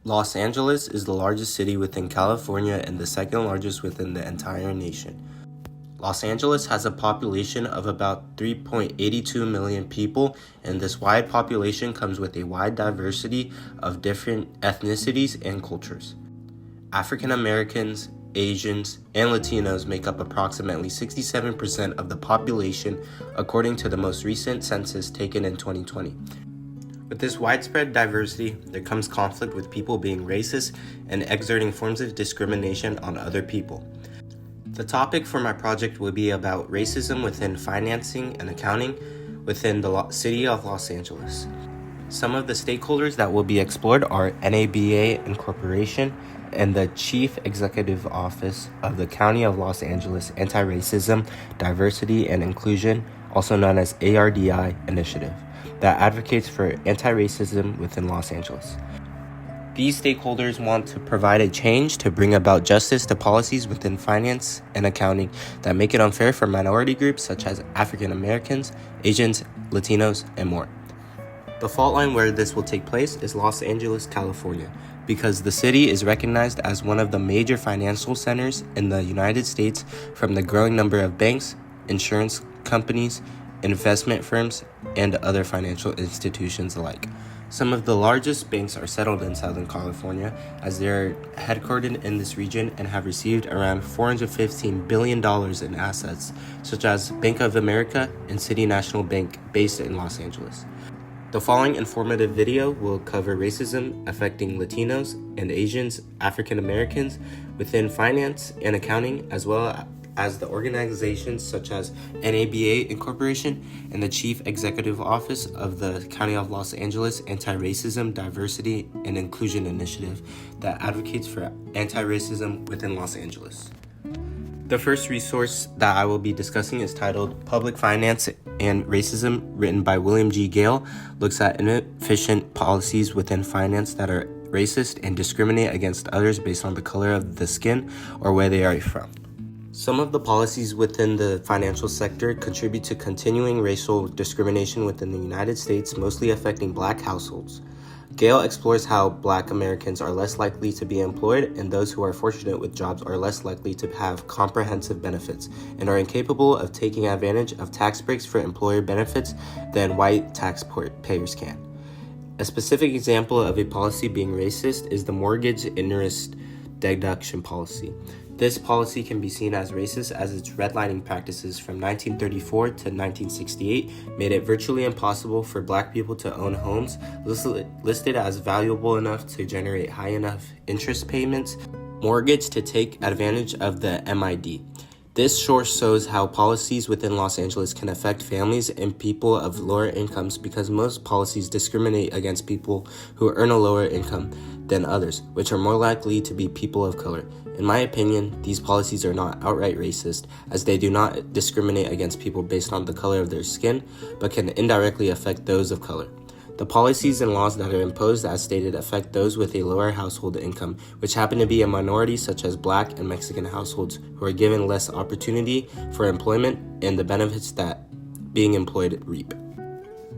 Los Angeles is the largest city within California and the second largest within the entire nation. Los Angeles has a population of about 3.82 million people, and this wide population comes with a wide diversity of different ethnicities and cultures. African Americans, Asians, and Latinos make up approximately 67% of the population, according to the most recent census taken in 2020. With this widespread diversity, there comes conflict with people being racist and exerting forms of discrimination on other people. The topic for my project will be about racism within financing and accounting within the city of Los Angeles. Some of the stakeholders that will be explored are NABA Incorporation and the Chief Executive Office of the County of Los Angeles Anti-Racism, Diversity, and Inclusion, also known as ARDI Initiative, that advocates for anti-racism within Los Angeles. These stakeholders want to provide a change to bring about justice to policies within finance and accounting that make it unfair for minority groups such as African Americans, Asians, Latinos, and more. The fault line where this will take place is Los Angeles, California, because the city is recognized as one of the major financial centers in the United States from the growing number of banks, insurance companies, investment firms, and other financial institutions alike. Some of the largest banks are settled in Southern California, as they are headquartered in this region and have received around $415 billion in assets, such as Bank of America and City National Bank based in Los Angeles. The following informative video will cover racism affecting Latinos and Asians, African Americans within finance and accounting, as well as the organizations such as NABA Incorporation and the Chief Executive Office of the County of Los Angeles Anti-Racism, Diversity, and Inclusion Initiative that advocates for anti-racism within Los Angeles. The first resource that I will be discussing is titled Public Finance and Racism, written by William G. Gale, looks at inefficient policies within finance that are racist and discriminate against others based on the color of the skin or where they are from. Some of the policies within the financial sector contribute to continuing racial discrimination within the United States, mostly affecting Black households. Gale explores how Black Americans are less likely to be employed, and those who are fortunate with jobs are less likely to have comprehensive benefits and are incapable of taking advantage of tax breaks for employer benefits than white taxpayers can. A specific example of a policy being racist is the mortgage interest deduction policy. This policy can be seen as racist as its redlining practices from 1934 to 1968 made it virtually impossible for Black people to own homes listed as valuable enough to generate high enough interest payments, mortgage to take advantage of the MID. This source shows how policies within Los Angeles can affect families and people of lower incomes because most policies discriminate against people who earn a lower income than others, which are more likely to be people of color. In my opinion, these policies are not outright racist, as they do not discriminate against people based on the color of their skin, but can indirectly affect those of color. The policies and laws that are imposed, as stated, affect those with a lower household income, which happen to be a minority such as Black and Mexican households, who are given less opportunity for employment and the benefits that being employed reap.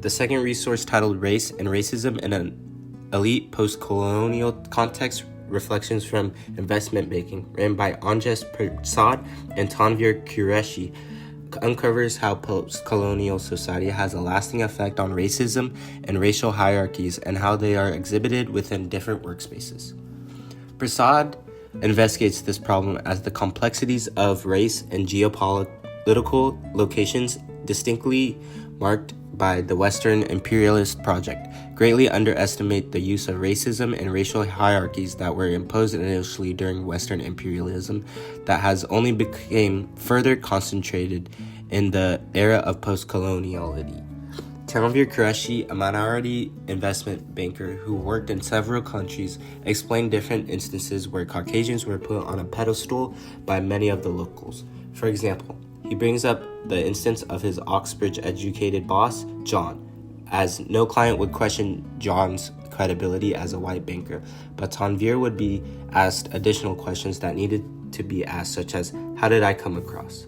The second resource, titled Race and Racism in an Elite Post-Colonial Context, Reflections from Investment Banking, written by Anjas Prasad and Tanvir Qureshi, uncovers how post-colonial society has a lasting effect on racism and racial hierarchies and how they are exhibited within different workspaces. Prasad investigates this problem as the complexities of race and geopolitical locations distinctly marked by the Western imperialist project greatly underestimate the use of racism and racial hierarchies that were imposed initially during Western imperialism that has only become further concentrated in the era of post-coloniality. Tanvir Qureshi, a minority investment banker who worked in several countries, explained different instances where Caucasians were put on a pedestal by many of the locals. For example, he brings up the instance of his Oxbridge-educated boss, John, as no client would question John's credibility as a white banker, but Tanvir would be asked additional questions that needed to be asked, such as, how did I come across?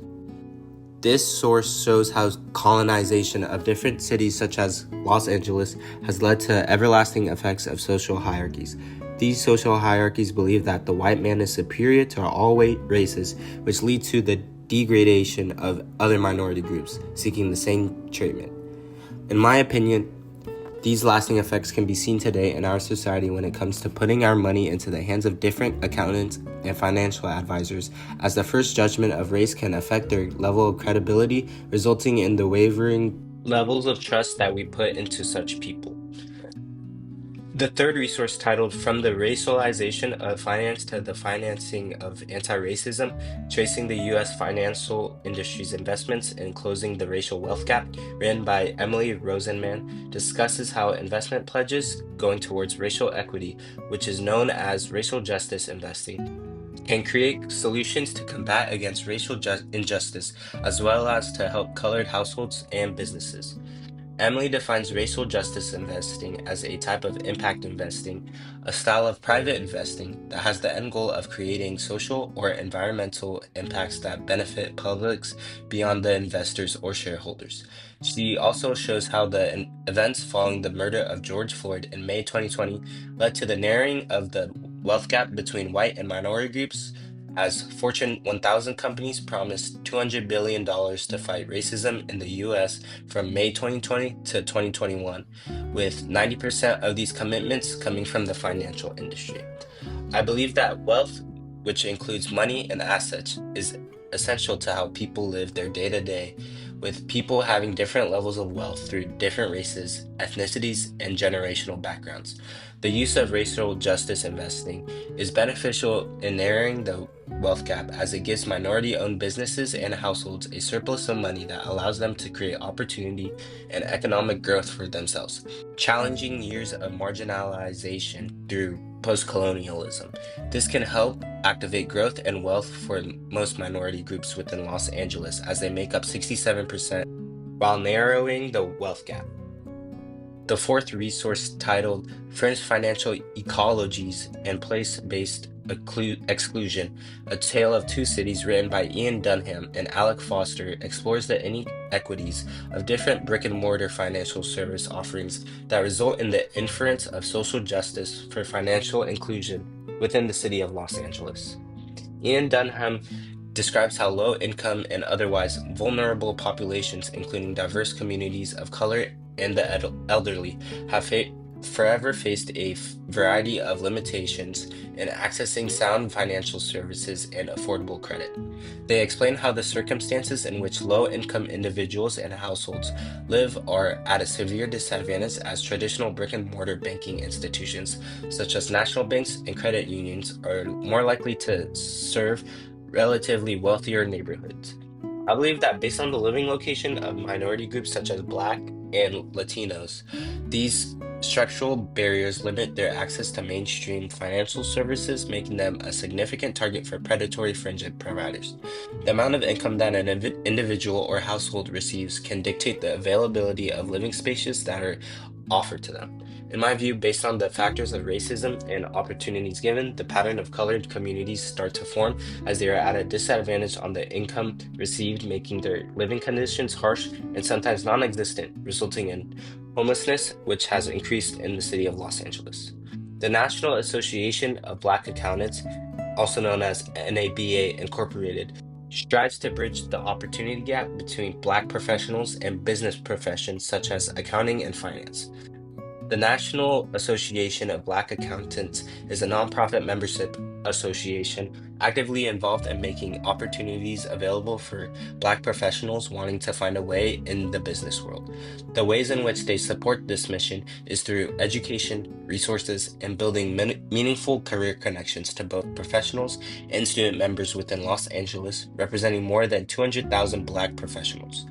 This source shows how colonization of different cities such as Los Angeles has led to everlasting effects of social hierarchies. These social hierarchies believe that the white man is superior to all races, which leads to the degradation of other minority groups seeking the same treatment. In my opinion, these lasting effects can be seen today in our society when it comes to putting our money into the hands of different accountants and financial advisors, as the first judgment of race can affect their level of credibility, resulting in the wavering levels of trust that we put into such people. The third resource, titled From the Racialization of Finance to the Financing of Anti-Racism, Tracing the U.S. Financial Industry's Investments in Closing the Racial Wealth Gap, written by Emily Rosenman, discusses how investment pledges going towards racial equity, which is known as racial justice investing, can create solutions to combat against racial injustice, as well as to help colored households and businesses. Emily defines racial justice investing as a type of impact investing, a style of private investing that has the end goal of creating social or environmental impacts that benefit publics beyond the investors or shareholders. She also shows how the events following the murder of George Floyd in May 2020 led to the narrowing of the wealth gap between white and minority groups, as Fortune 1000 companies promised $200 billion to fight racism in the US from May 2020 to 2021, with 90% of these commitments coming from the financial industry. I believe that wealth, which includes money and assets, is essential to how people live their day-to-day, with people having different levels of wealth through different races, ethnicities, and generational backgrounds. The use of racial justice investing is beneficial in narrowing the wealth gap, as it gives minority-owned businesses and households a surplus of money that allows them to create opportunity and economic growth for themselves, challenging years of marginalization through post-colonialism. This can help activate growth and wealth for most minority groups within Los Angeles, as they make up 67%, while narrowing the wealth gap. The fourth resource, titled Fringe Financial Ecologies and Place-Based Exclusion, A Tale of Two Cities, written by Ian Dunham and Alec Foster, explores the inequities of different brick-and-mortar financial service offerings that result in the inference of social justice for financial inclusion within the city of Los Angeles. Ian Dunham describes how low-income and otherwise vulnerable populations, including diverse communities of color and the elderly, have forever faced a variety of limitations in accessing sound financial services and affordable credit. They explain how the circumstances in which low-income individuals and households live are at a severe disadvantage, as traditional brick-and-mortar banking institutions, such as national banks and credit unions, are more likely to serve relatively wealthier neighborhoods. I believe that based on the living location of minority groups such as Black and Latinos, these structural barriers limit their access to mainstream financial services, making them a significant target for predatory fringe providers. The amount of income that an individual or household receives can dictate the availability of living spaces that are offered to them. In my view, based on the factors of racism and opportunities given, the pattern of colored communities start to form, as they are at a disadvantage on the income received, making their living conditions harsh and sometimes non-existent, resulting in homelessness, which has increased in the city of Los Angeles. The National Association of Black Accountants, also known as NABA Incorporated, strives to bridge the opportunity gap between Black professionals and business professions such as accounting and finance. The National Association of Black Accountants is a nonprofit membership association actively involved in making opportunities available for Black professionals wanting to find a way in the business world. The ways in which they support this mission is through education, resources, and building meaningful career connections to both professionals and student members within Los Angeles, representing more than 200,000 Black professionals.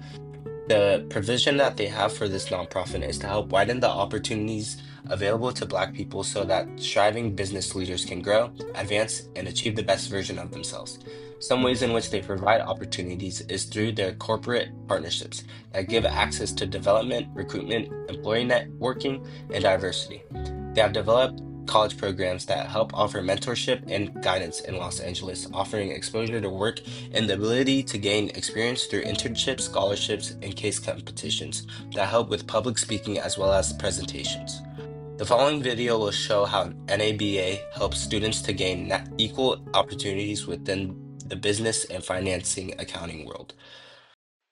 The provision that they have for this nonprofit is to help widen the opportunities available to Black people so that striving business leaders can grow, advance, and achieve the best version of themselves. Some ways in which they provide opportunities is through their corporate partnerships that give access to development, recruitment, employee networking, and diversity. They have developed college programs that help offer mentorship and guidance in Los Angeles, offering exposure to work and the ability to gain experience through internships, scholarships, and case competitions that help with public speaking as well as presentations. The following video will show how NABA helps students to gain equal opportunities within the business and financing accounting world.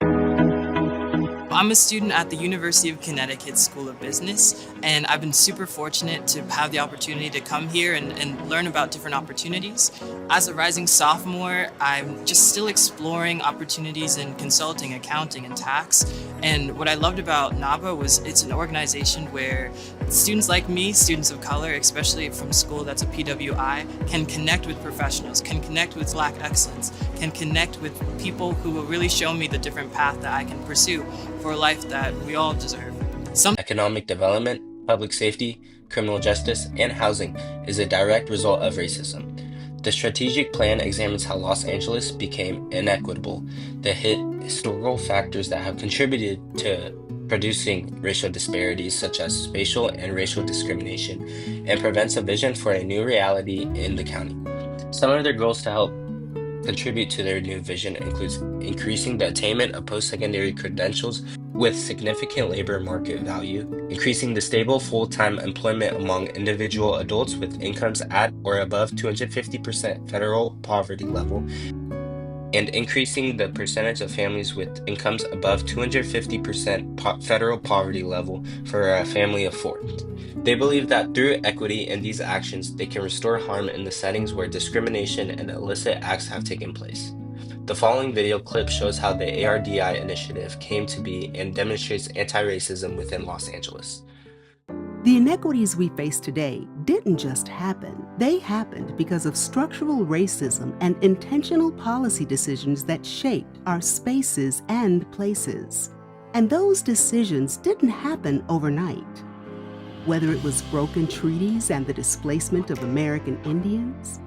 I'm a student at the University of Connecticut School of Business, and I've been super fortunate to have the opportunity to come here and learn about different opportunities. As a rising sophomore, I'm just still exploring opportunities in consulting, accounting, and tax. And what I loved about NABA was it's an organization where students like me, students of color, especially from school that's a PWI, can connect with professionals, can connect with Black excellence, can connect with people who will really show me the different path that I can pursue for a life that we all deserve. Economic development, public safety, criminal justice, and housing is a direct result of racism. The strategic plan examines how Los Angeles became inequitable, the historical factors that have contributed to producing racial disparities such as spatial and racial discrimination, and presents a vision for a new reality in the county. Some of their goals to help contribute to their new vision includes increasing the attainment of post-secondary credentials with significant labor market value, increasing the stable full-time employment among individual adults with incomes at or above 250% federal poverty level, and increasing the percentage of families with incomes above 250% federal poverty level for a family of 4. They believe that through equity in these actions, they can restore harm in the settings where discrimination and illicit acts have taken place. The following video clip shows how the ARDI initiative came to be and demonstrates anti-racism within Los Angeles. The inequities we face today didn't just happen. They happened because of structural racism and intentional policy decisions that shaped our spaces and places. And those decisions didn't happen overnight. Whether it was broken treaties and the displacement of American Indians,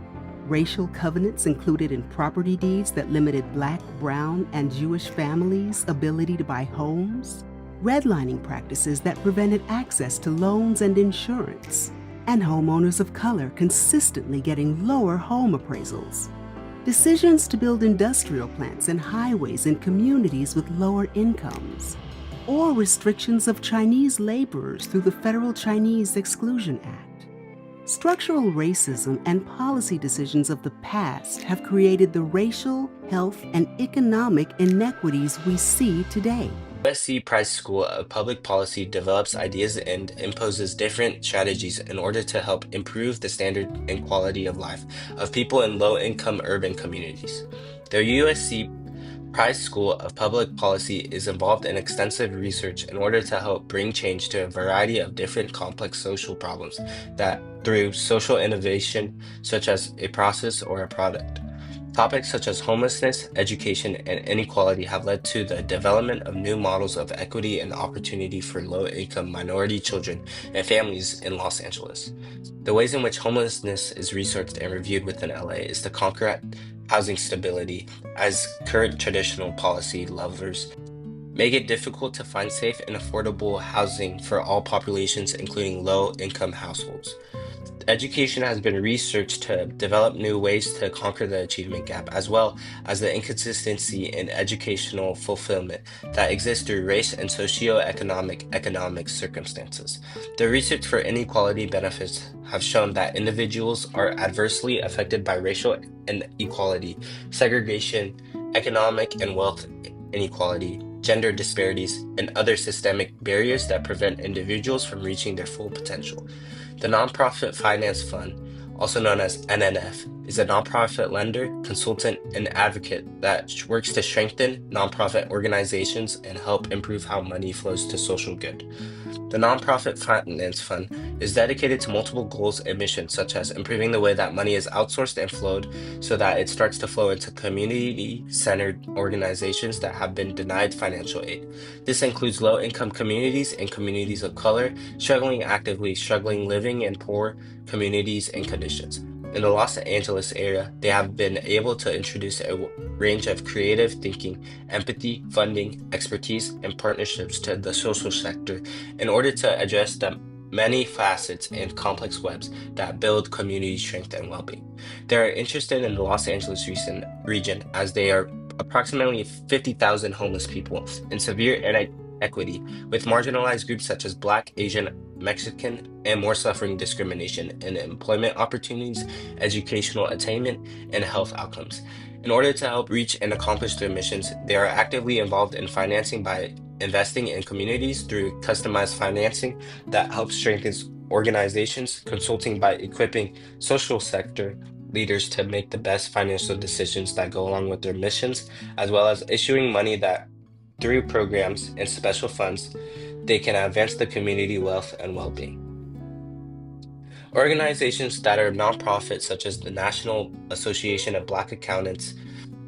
racial covenants included in property deeds that limited Black, brown, and Jewish families' ability to buy homes, redlining practices that prevented access to loans and insurance, and homeowners of color consistently getting lower home appraisals. Decisions to build industrial plants and highways in communities with lower incomes, or restrictions of Chinese laborers through the Federal Chinese Exclusion Act. Structural racism and policy decisions of the past have created the racial, health, and economic inequities we see today. USC Price School of Public Policy develops ideas and imposes different strategies in order to help improve the standard and quality of life of people in low-income urban communities. The USC Price School of Public Policy is involved in extensive research in order to help bring change to a variety of different complex social problems that through social innovation, such as a process or a product. Topics such as homelessness, education, and inequality have led to the development of new models of equity and opportunity for low-income minority children and families in Los Angeles. The ways in which homelessness is researched and reviewed within LA is to conquer housing stability, as current traditional policy levers make it difficult to find safe and affordable housing for all populations, including low-income households. Education has been researched to develop new ways to conquer the achievement gap, as well as the inconsistency in educational fulfillment that exists through race and economic circumstances. The research for inequality benefits have shown that individuals are adversely affected by racial inequality, segregation, economic and wealth inequality, gender disparities, and other systemic barriers that prevent individuals from reaching their full potential. The Nonprofit Finance Fund, also known as NNF, is a nonprofit lender, consultant, and advocate that works to strengthen nonprofit organizations and help improve how money flows to social good. The Nonprofit Finance Fund is dedicated to multiple goals and missions, such as improving the way that money is outsourced and flowed so that it starts to flow into community-centered organizations that have been denied financial aid. This includes low-income communities and communities of color, struggling living in poor communities and conditions. In the Los Angeles area, they have been able to introduce a range of creative thinking, empathy, funding, expertise, and partnerships to the social sector in order to address the many facets and complex webs that build community strength and well-being. They are interested in the Los Angeles region as they are approximately 50,000 homeless people in severe inequity, with marginalized groups such as Black, Asian, Mexican, and more suffering discrimination in employment opportunities, educational attainment, and health outcomes. In order to help reach and accomplish their missions, they are actively involved in financing by investing in communities through customized financing that helps strengthen organizations, consulting by equipping social sector leaders to make the best financial decisions that go along with their missions, as well as issuing money that through programs and special funds, they can advance the community wealth and well-being. Organizations that are nonprofit, such as the National Association of Black Accountants,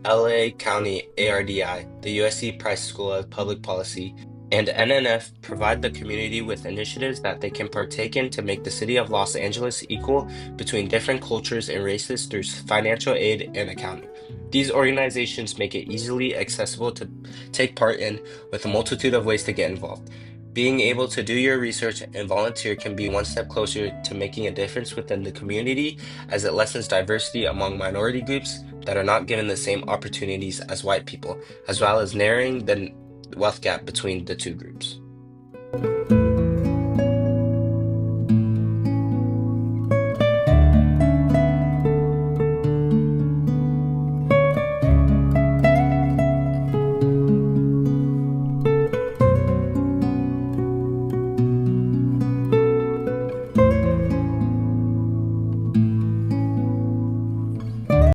LA County ARDI, the USC Price School of Public Policy, and NNF provide the community with initiatives that they can partake in to make the city of Los Angeles equal between different cultures and races through financial aid and accounting. These organizations make it easily accessible to take part in with a multitude of ways to get involved. Being able to do your research and volunteer can be one step closer to making a difference within the community, as it lessens diversity among minority groups that are not given the same opportunities as white people, as well as narrowing the wealth gap between the two groups.